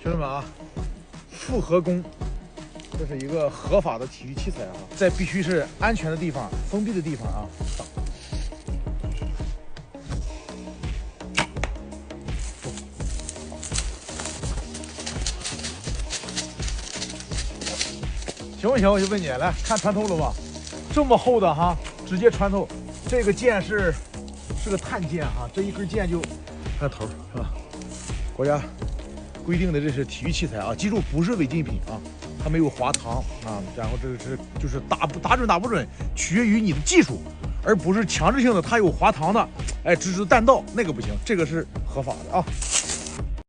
兄弟们啊，复合弓，这是一个合法的体育器材啊，在必须是安全的地方、封闭的地方啊打。行不行？我就问你，来看穿透了吧？这么厚的哈，直接穿透。这个剑是个碳剑哈，这一根剑就看头是吧？国家规定的这是体育器材啊，记住不是违禁品啊，它没有滑膛啊，然后这是就是打准打不准，取决于你的技术，而不是强制性的，它有滑膛的，哎，支弹道那个不行，这个是合法的啊。